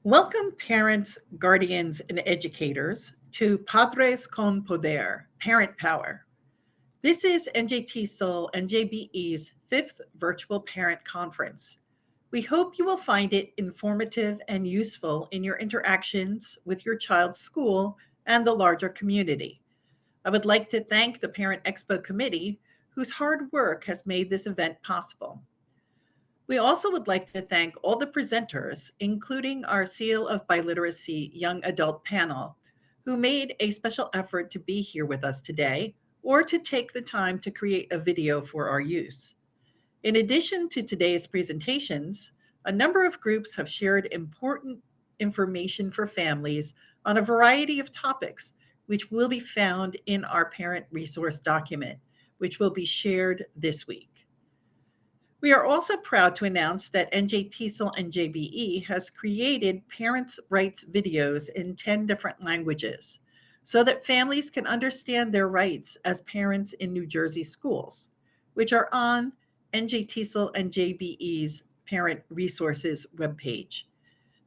Welcome parents, guardians, and educators to Padres con Poder, Parent Power. This is NJTESOL-NJBE's 5th virtual parent conference. We hope you will find it informative and useful in your interactions with your child's school and the larger community. I would like to thank the Parent Expo Committee, whose hard work has made this event possible. We also would like to thank all the presenters, including our Seal of Biliteracy Young Adult panel, who made a special effort to be here with us today or to take the time to create a video for our use. In addition to today's presentations, a number of groups have shared important information for families on a variety of topics, which will be found in our parent resource document, which will be shared this week. We are also proud to announce that NJTESOL-NJBE has created parents' rights videos in 10 different languages so that families can understand their rights as parents in New Jersey schools, which are on NJTESOL-NJBE's Parent Resources webpage.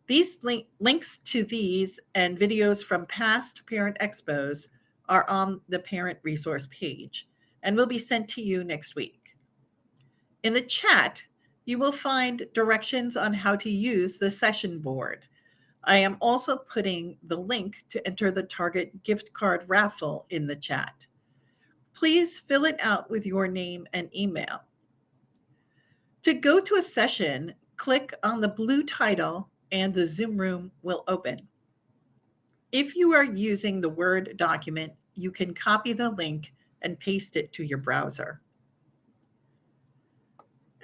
These links to these and videos from past Parent Expos are on the Parent Resource page and will be sent to you next week. In the chat, you will find directions on how to use the session board. I am also putting the link to enter the Target gift card raffle in the chat. Please fill it out with your name and email. To go to a session, click on the blue title and the Zoom room will open. If you are using the Word document, you can copy the link and paste it to your browser.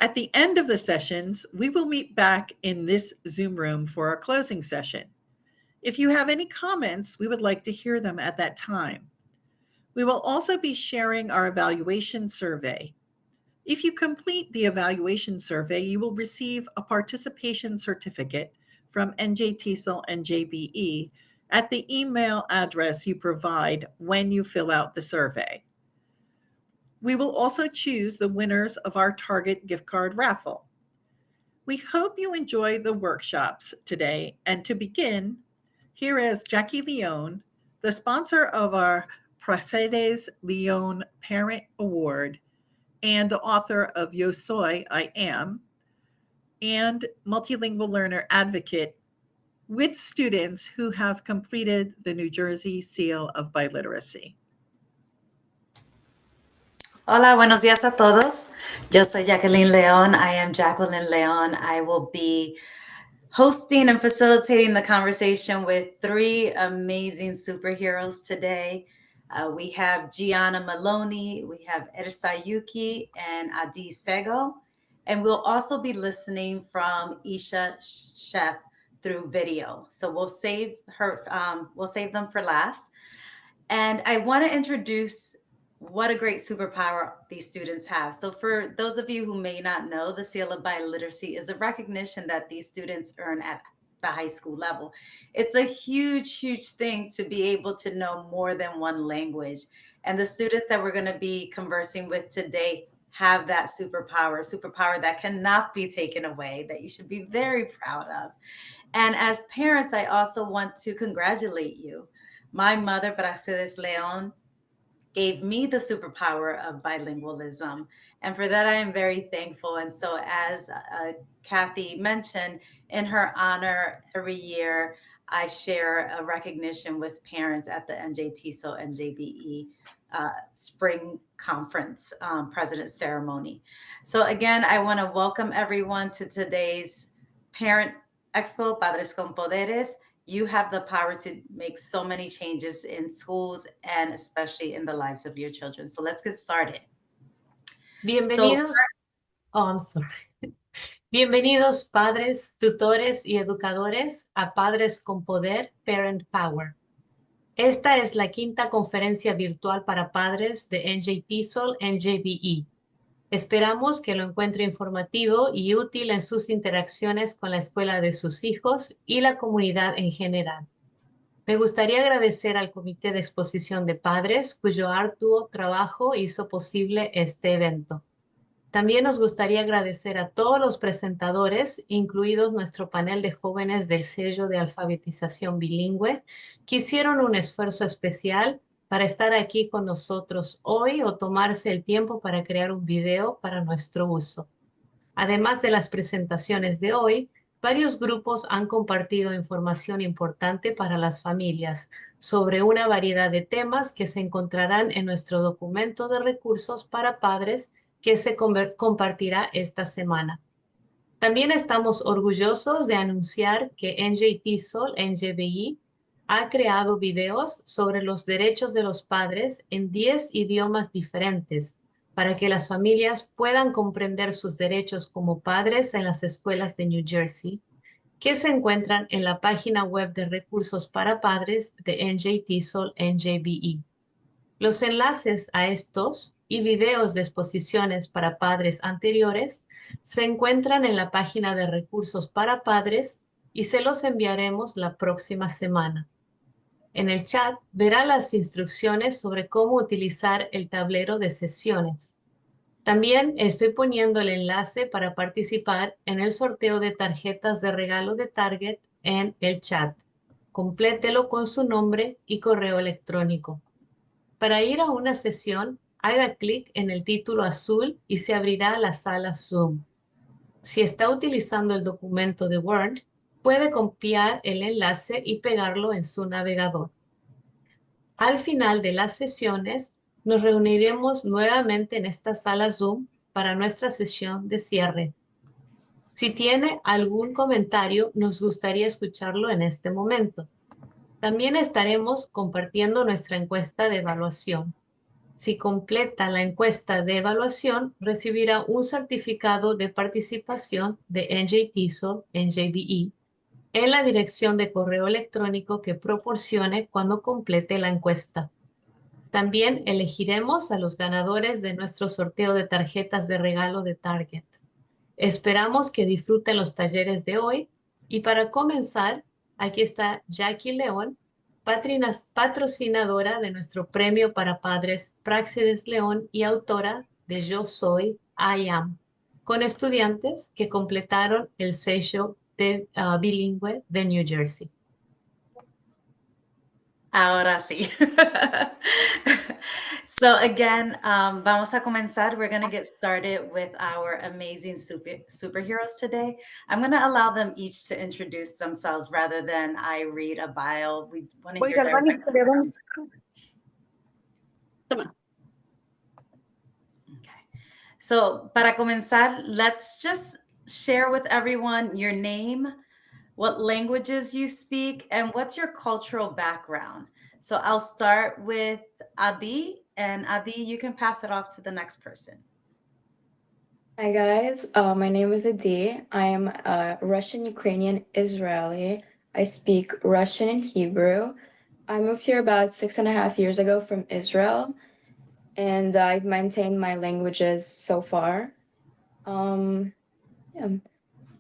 At the end of the sessions, we will meet back in this Zoom room for our closing session. If you have any comments, we would like to hear them at that time. We will also be sharing our evaluation survey. If you complete the evaluation survey, you will receive a participation certificate from NJTESOL-NJBE at the email address you provide when you fill out the survey. We will also choose the winners of our Target gift card raffle. We hope you enjoy the workshops today. And to begin, here is Jackie Leone, the sponsor of our Pracedes Leone Parent Award and the author of Yo Soy, I Am, and multilingual learner advocate with students who have completed the New Jersey Seal of Biliteracy. Hola, buenos días a todos. Yo soy Jacqueline Leon. I am Jacqueline Leon. I will be hosting and facilitating the conversation with 3 amazing superheroes today. We have Gianna Maloney, we have Ersa Yuki, and Adi Sego. And we'll also be listening from Isha Sheth through video. So we'll save them for last. And I want to introduce what a great superpower these students have. So for those of you who may not know, the Seal of Biliteracy is a recognition that these students earn at the high school level. It's a huge, huge thing to be able to know more than one language. And the students that we're going to be conversing with today have that superpower that cannot be taken away, that you should be very proud of. And as parents, I also want to congratulate you. My mother, Pracedes Leon, gave me the superpower of bilingualism. And for that, I am very thankful. And so as Kathy mentioned, in her honor, every year, I share a recognition with parents at the NJTESOL-NJBE Spring Conference President Ceremony. So again, I want to welcome everyone to today's Parent Expo, Padres con Poderes. You have the power to make so many changes in schools and especially in the lives of your children. So let's get started. Bienvenidos. I'm sorry. Bienvenidos padres, tutores y educadores a Padres con Poder, Parent Power. Esta es la 5ª conferencia virtual para padres de NJTESOL-NJBE. Esperamos que lo encuentre informativo y útil en sus interacciones con la escuela de sus hijos y la comunidad en general. Me gustaría agradecer al Comité de Exposición de Padres, cuyo arduo trabajo hizo posible este evento. También nos gustaría agradecer a todos los presentadores, incluidos nuestro panel de jóvenes del sello de alfabetización bilingüe, que hicieron un esfuerzo especial para estar aquí con nosotros hoy o tomarse el tiempo para crear un video para nuestro uso. Además de las presentaciones de hoy, varios grupos han compartido información importante para las familias sobre una variedad de temas que se encontrarán en nuestro documento de recursos para padres que se compartirá esta semana. También estamos orgullosos de anunciar que NJTESOL-NJBE ha creado videos sobre los derechos de los padres en 10 idiomas diferentes para que las familias puedan comprender sus derechos como padres en las escuelas de New Jersey, que se encuentran en la página web de recursos para padres de NJTESOL-NJBE. Los enlaces a estos y videos de exposiciones para padres anteriores se encuentran en la página de recursos para padres y se los enviaremos la próxima semana. En el chat verá las instrucciones sobre cómo utilizar el tablero de sesiones. También estoy poniendo el enlace para participar en el sorteo de tarjetas de regalo de Target en el chat. Complételo con su nombre y correo electrónico. Para ir a una sesión, haga clic en el título azul y se abrirá la sala Zoom. Si está utilizando el documento de Word, puede copiar el enlace y pegarlo en su navegador. Al final de las sesiones, nos reuniremos nuevamente en esta sala Zoom para nuestra sesión de cierre. Si tiene algún comentario, nos gustaría escucharlo en este momento. También estaremos compartiendo nuestra encuesta de evaluación. Si completa la encuesta de evaluación, recibirá un certificado de participación de NJTESOL-NJBE en la dirección de correo electrónico que proporcione cuando complete la encuesta. También elegiremos a los ganadores de nuestro sorteo de tarjetas de regalo de Target. Esperamos que disfruten los talleres de hoy y para comenzar, aquí está Jackie León, patrocinadora de nuestro premio para padres Praxedes León y autora de Yo Soy, I Am, con estudiantes que completaron el sello de, bilingüe de New Jersey. Ahora sí. So again, vamos a comenzar. We're going to get started with our amazing superheroes today. I'm going to allow them each to introduce themselves rather than I read a bio. We want to hear their Okay. So para comenzar, let's just share with everyone your name, what languages you speak, and what's your cultural background. So I'll start with Adi, and Adi, you can pass it off to the next person. Hi guys, my name is Adi. I am a Russian, Ukrainian, Israeli. I speak Russian and Hebrew. I moved here about 6.5 years ago from Israel, and I've maintained my languages so far. Yeah.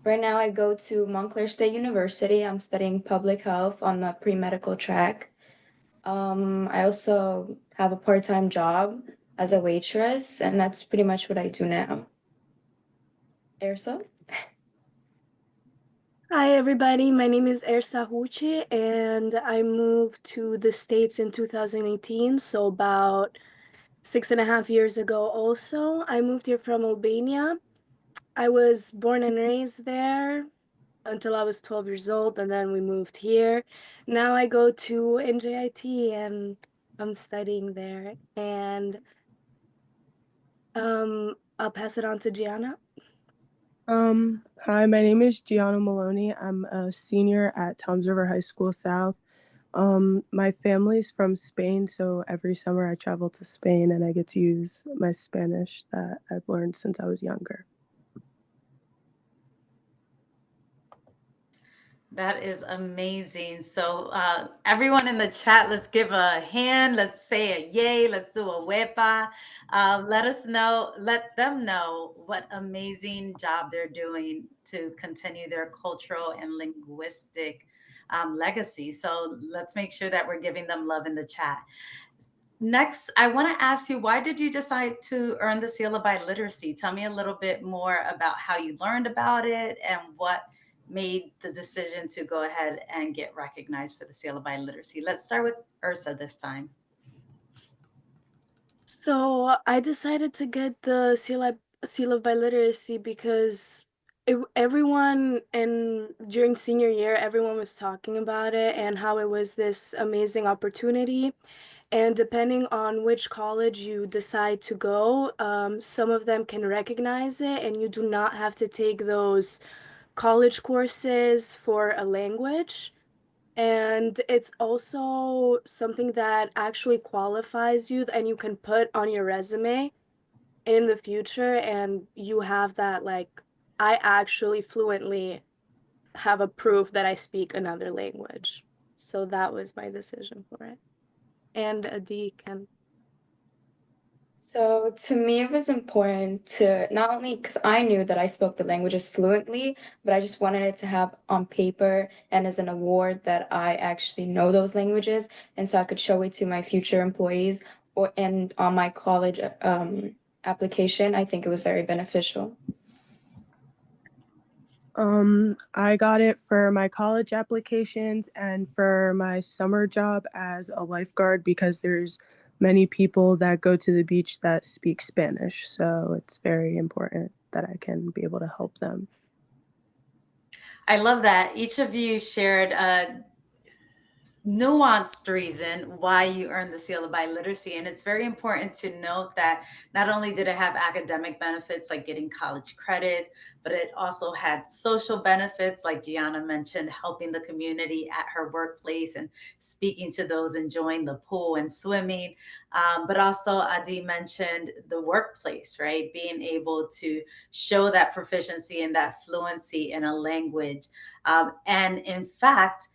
Right now I go to Montclair State University. I'm studying public health on the pre-medical track. I also have a part-time job as a waitress, and that's pretty much what I do now. Ersa? Hi, everybody. My name is Ersa Huchi, and I moved to the States in 2018, so about 6.5 years ago also. I moved here from Albania. I was born and raised there until I was 12 years old, and then we moved here. Now I go to NJIT, and I'm studying there. And I'll pass it on to Gianna. Hi, my name is Gianna Maloney. I'm a senior at Toms River High School South. My family's from Spain, so every summer I travel to Spain and I get to use my Spanish that I've learned since I was younger. That is amazing. So everyone in the chat, let's give a hand. Let's say a yay. Let's do a wepa. Let them know what amazing job they're doing to continue their cultural and linguistic legacy. So let's make sure that we're giving them love in the chat. Next, I want to ask you, why did you decide to earn the seal of biliteracy? Tell me a little bit more about how you learned about it and what made the decision to go ahead and get recognized for the seal of biliteracy. Let's start with Ursa this time. So I decided to get the seal of biliteracy because everyone during senior year, everyone was talking about it and how it was this amazing opportunity. And depending on which college you decide to go, some of them can recognize it, and you do not have to take those college courses for a language. And it's also something that actually qualifies you and you can put on your resume in the future, and you have that, like, I actually fluently have a proof that I speak another language. So that was my decision for it. And Adi can. So to me, it was important to not only because I knew that I spoke the languages fluently, but I just wanted it to have on paper and as an award that I actually know those languages, and so I could show it to my future employees or and on my college application. I think it was very beneficial. I got it for my college applications and for my summer job as a lifeguard because there's many people that go to the beach that speak Spanish. So it's very important that I can be able to help them. I love that. Each of you shared a nuanced reason why you earned the seal of biliteracy. And it's very important to note that not only did it have academic benefits like getting college credits, but it also had social benefits, like Gianna mentioned, helping the community at her workplace and speaking to those enjoying the pool and swimming. But also, Adi mentioned the workplace, right? Being able to show that proficiency and that fluency in a language. And in fact,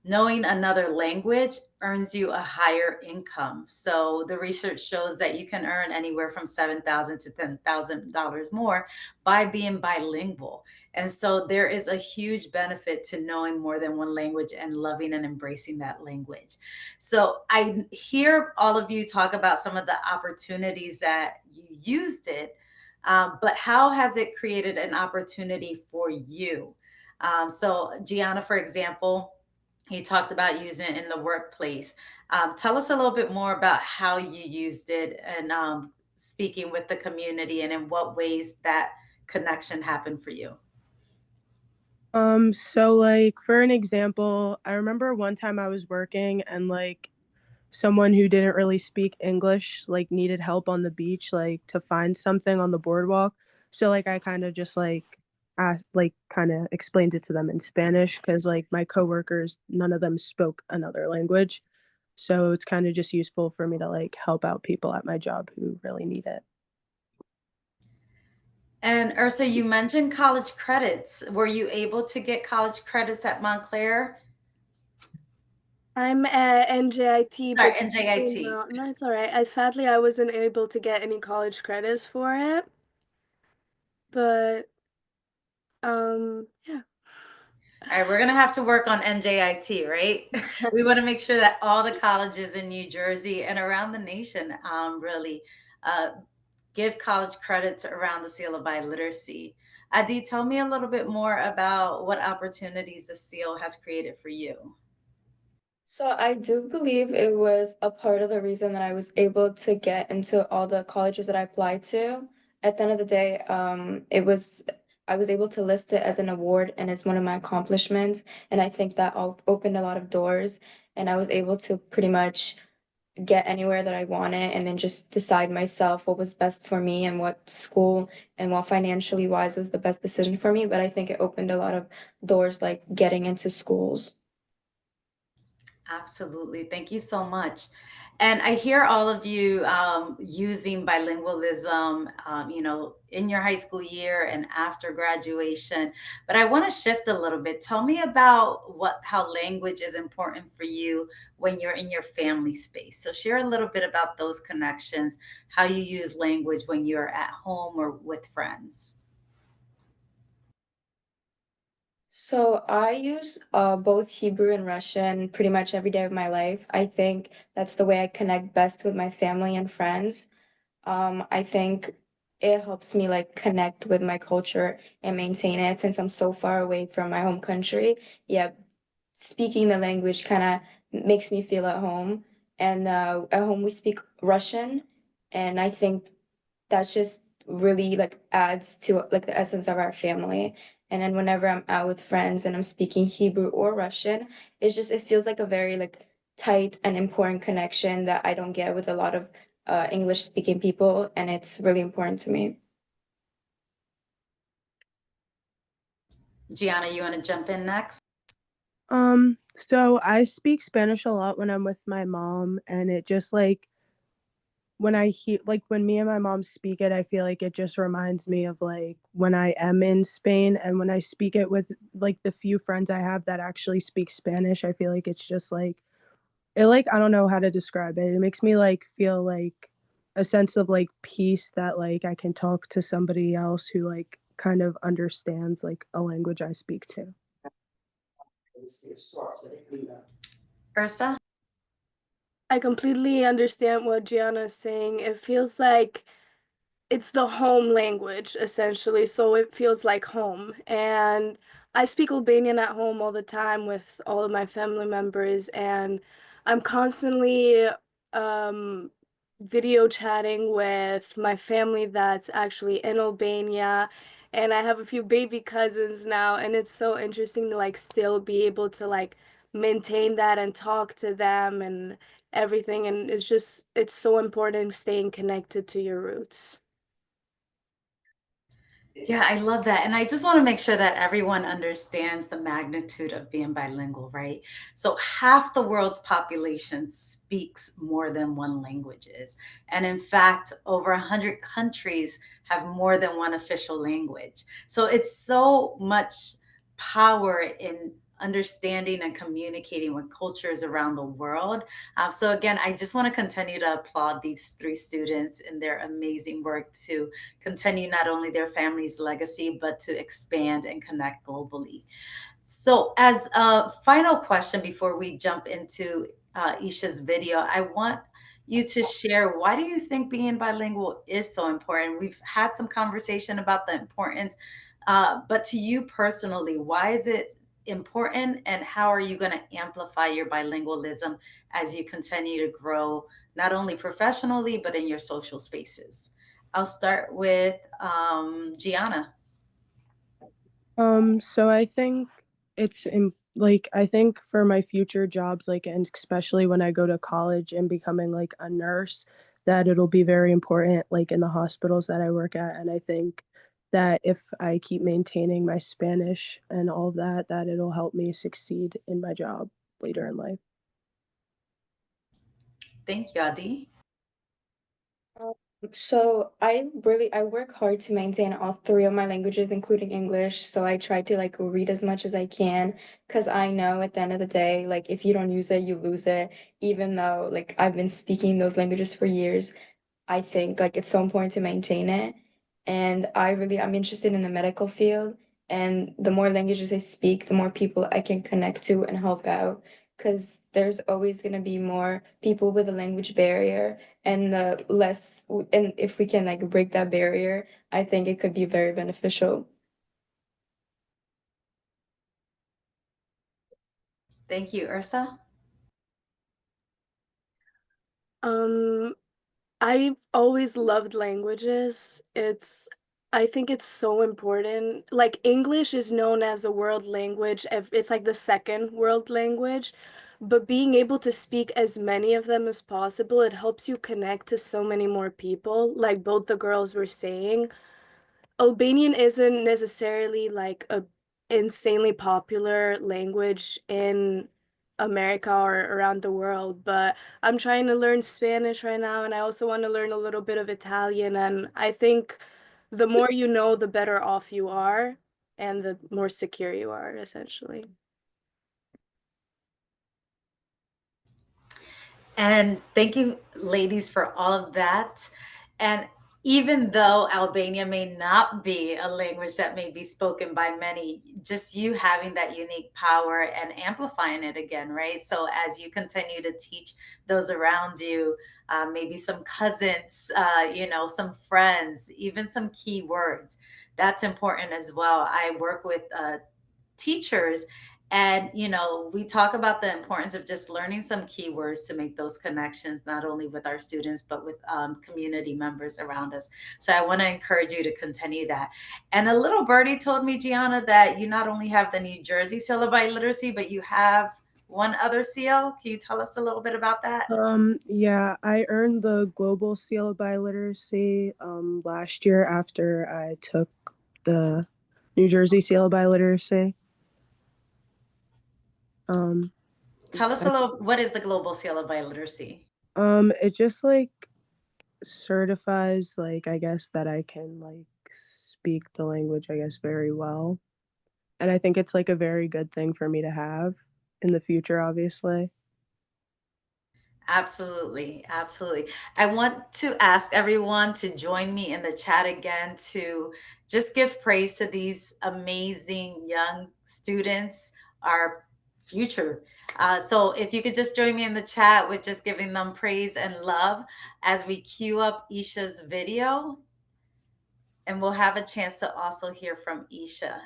knowing another language earns you a higher income. So the research shows that you can earn anywhere from $7,000 to $10,000 more by being bilingual. And so there is a huge benefit to knowing more than one language and loving and embracing that language. So I hear all of you talk about some of the opportunities that you used it, but how has it created an opportunity for you? So Gianna, for example, you talked about using it in the workplace. Tell us a little bit more about how you used it and speaking with the community and in what ways that connection happened for you. So like for an example, I remember one time I was working and like someone who didn't really speak English like needed help on the beach like to find something on the boardwalk. So like I kind of just like kind of explained it to them in Spanish because like my coworkers, none of them spoke another language. So it's kind of just useful for me to like help out people at my job who really need it. And Ursa, you mentioned college credits. Were you able to get college credits at Montclair? I'm at NJIT, Sorry, but NJIT. no, it's all right. Sadly, I wasn't able to get any college credits for it. But yeah. All right, we're going to have to work on NJIT, right? We want to make sure that all the colleges in New Jersey and around the nation really give college credits around the seal of biliteracy. Adi, tell me a little bit more about what opportunities the seal has created for you. So I do believe it was a part of the reason that I was able to get into all the colleges that I applied to. At the end of the day, I was able to list it as an award and as one of my accomplishments, and I think that opened a lot of doors, and I was able to pretty much get anywhere that I wanted and then just decide myself what was best for me and what school and what financially wise was the best decision for me. But I think it opened a lot of doors like getting into schools. Absolutely. Thank you so much. And I hear all of you using bilingualism, in your high school year and after graduation. But I want to shift a little bit. Tell me about how language is important for you when you're in your family space. So share a little bit about those connections, how you use language when you're at home or with friends. So I use both Hebrew and Russian pretty much every day of my life. I think that's the way I connect best with my family and friends. I think it helps me like connect with my culture and maintain it since I'm so far away from my home country. Yeah, speaking the language kind of makes me feel at home. And at home we speak Russian, and I think that's just really like adds to like the essence of our family. And then whenever I'm out with friends and I'm speaking Hebrew or Russian, it feels like a very like tight and important connection that I don't get with a lot of English speaking people, and it's really important to me. Gianna, you want to jump in next? So I speak Spanish a lot when I'm with my mom, and it just like when I hear like when me and my mom speak it, I feel like it just reminds me of like when I am in Spain, and when I speak it with like the few friends I have that actually speak Spanish, I feel like it's just like it like I don't know how to describe it. It makes me like feel like a sense of like peace that like I can talk to somebody else who like kind of understands like a language I speak to. Ursa? I completely understand what Gianna is saying. It feels like it's the home language essentially, so it feels like home. And I speak Albanian at home all the time with all of my family members, and I'm constantly um, video chatting with my family that's actually in Albania. And I have a few baby cousins now, and it's so interesting to like still be able to like maintain that and talk to them and everything. And it's so important staying connected to your roots. Yeah, I love that. And I just want to make sure that everyone understands the magnitude of being bilingual, right? So half the world's population speaks more than one languages. And in fact, over 100 countries have more than one official language. So it's so much power in understanding and communicating with cultures around the world. So again, I just want to continue to applaud these three students in their amazing work to continue not only their family's legacy, but to expand and connect globally. So, as a final question before we jump into Isha's video, I want you to share why do you think being bilingual is so important? We've had some conversation about the importance, but to you personally, why is it important and how are you going to amplify your bilingualism as you continue to grow, not only professionally, but in your social spaces? I'll start with Gianna. So I think like I think for my future jobs, like and especially when I go to college and becoming like a nurse, that it'll be very important, like in the hospitals that I work at. And I think that if I keep maintaining my Spanish and all that, that it'll help me succeed in my job later in life. Thank you, Adi. Um, So I work hard to maintain all three of my languages, including English. So I try to like read as much as I can because I know at the end of the day, like if you don't use it, you lose it. Even though like I've been speaking those languages for years, I think like it's so important to maintain it. And I'm interested in the medical field. And the more languages I speak, the more people I can connect to and help out. Because there's always going to be more people with a language barrier, and and if we can like break that barrier, I think it could be very beneficial. Thank you, Ursa. Um, I've always loved languages. I think it's so important. Like English is known as a world language. It's like the second world language, but being able to speak as many of them as possible, it helps you connect to so many more people, like both the girls were saying. Albanian isn't necessarily like a insanely popular language in America or around the world, but I'm trying to learn Spanish right now, and I also want to learn a little bit of Italian. And I think the more you know, the better off you are, and the more secure you are, essentially. And thank you, ladies, for all of that. And even though Albania may not be a language that may be spoken by many, just you having that unique power and amplifying it again, right? So as you continue to teach those around you, maybe some cousins, some friends, even some key words, that's important as well. I work with teachers, and we talk about the importance of just learning some keywords to make those connections, not only with our students but with community members around us. So I want to encourage you to continue that. And a little birdie told me, Gianna, that you not only have the New Jersey Seal of Biliteracy, but you have one other seal. Can you tell us a little bit about that? Yeah, I earned the Global Seal of Biliteracy last year after I took the New Jersey Seal of Biliteracy. Tell us a little, what is the Global Seal of Biliteracy? It just like certifies, like, I guess that I can like speak the language, I guess, very well. And I think it's like a very good thing for me to have in the future, obviously. Absolutely, absolutely. I want to ask everyone to join me in the chat again to just give praise to these amazing young students, our future. So if you could just join me in the chat with just giving them praise and love as we queue up Isha's video, and we'll have a chance to also hear from Isha.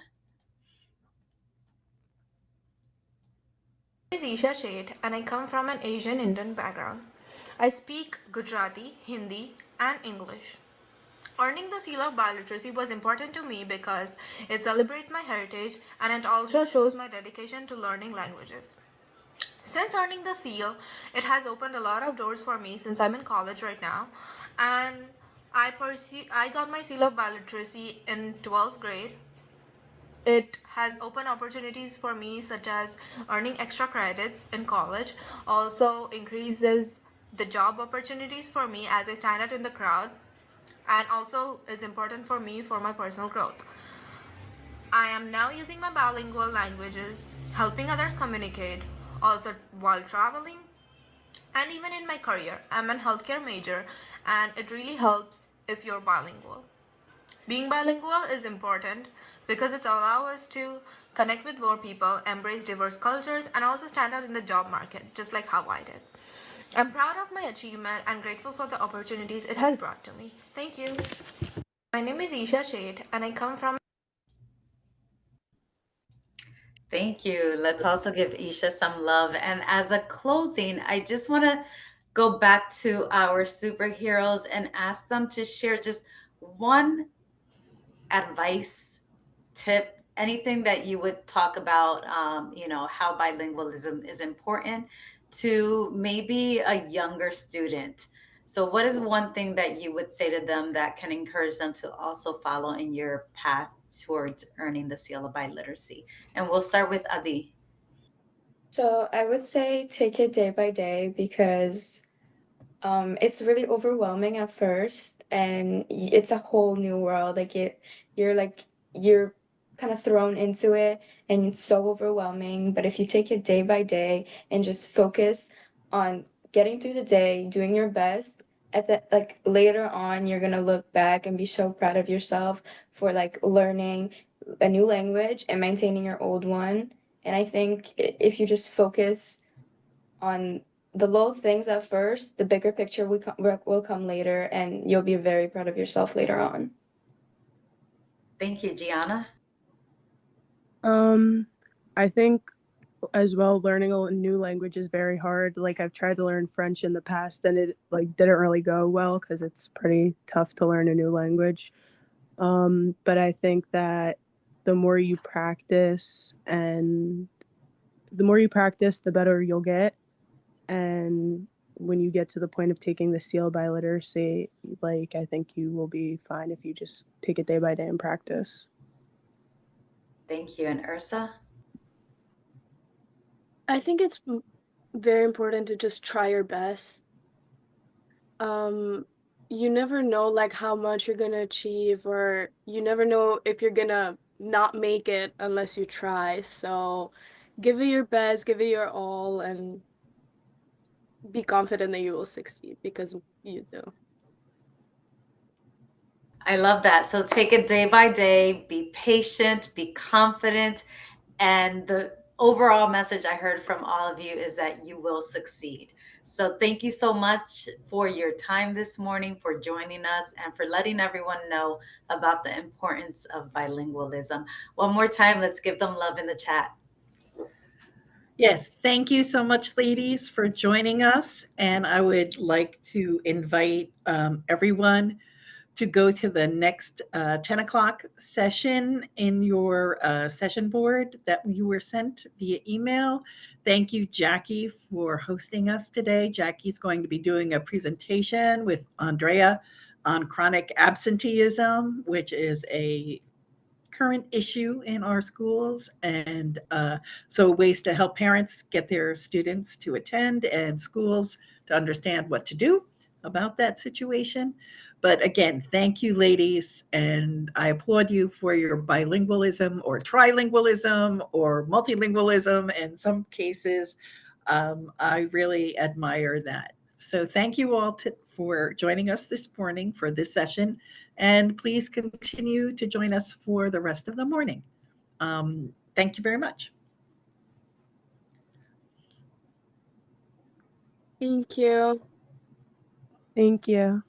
My name is Isha Sheth and I come from an Asian Indian background. I speak Gujarati, Hindi, and English. Earning the seal of biliteracy was important to me because it celebrates my heritage and it also shows my dedication to learning languages. Since earning the seal, it has opened a lot of doors for me since I'm in college right now, and I got my seal of biliteracy in 12th grade. It has opened opportunities for me such as earning extra credits in college, also increases the job opportunities for me as I stand out in the crowd, and also is important for me for my personal growth. I am now using my bilingual languages, helping others communicate, also while traveling, and even in my career. I'm a healthcare major, and it really helps if you're bilingual. Being bilingual is important because it allows us to connect with more people, embrace diverse cultures, and also stand out in the job market, just like how I did. I'm proud of my achievement and grateful for the opportunities it has brought to me. Thank you. My name is Isha Sheth, and I come from. Thank you. Let's also give Isha some love. And as a closing, I just want to go back to our superheroes and ask them to share just one advice, tip, anything that you would talk about, how bilingualism is important to maybe a younger student. So, what is one thing that you would say to them that can encourage them to also follow in your path towards earning the seal of biliteracy? And we'll start with Adi. So I would say take it day by day because it's really overwhelming at first, and it's a whole new world. You're kind of thrown into it, and it's so overwhelming. But if you take it day by day and just focus on getting through the day, doing your best, at the like later on, you're gonna look back and be so proud of yourself for like learning a new language and maintaining your old one. And I think if you just focus on the little things at first, the bigger picture will come later, and you'll be very proud of yourself later on. Thank you, Gianna. I think as well, learning a new language is very hard. Like, I've tried to learn French in the past and it like didn't really go well because it's pretty tough to learn a new language. But I think that the more you practice and the more you practice, the better you'll get. And when you get to the point of taking the seal by literacy, like, I think you will be fine if you just take it day by day and practice. Thank you. And Ursa? I think it's very important to just try your best. You never know like how much you're gonna achieve, or you never know if you're gonna not make it unless you try. So give it your best, give it your all, and be confident that you will succeed because you do. I love that. So take it day by day, be patient, be confident. And the overall message I heard from all of you is that you will succeed. So thank you so much for your time this morning, for joining us, and for letting everyone know about the importance of bilingualism. One more time, let's give them love in the chat. Yes, thank you so much, ladies, for joining us. And I would like to invite everyone to go to the next 10 o'clock session in your session board that you were sent via email. Thank you, Jackie, for hosting us today. Jackie's going to be doing a presentation with Andrea on chronic absenteeism, which is a current issue in our schools, and so ways to help parents get their students to attend and schools to understand what to do about that situation. But again, thank you, ladies, and I applaud you for your bilingualism or trilingualism or multilingualism in some cases. I really admire that. So thank you all for joining us this morning for this session, and please continue to join us for the rest of the morning. Thank you very much. Thank you. Thank you.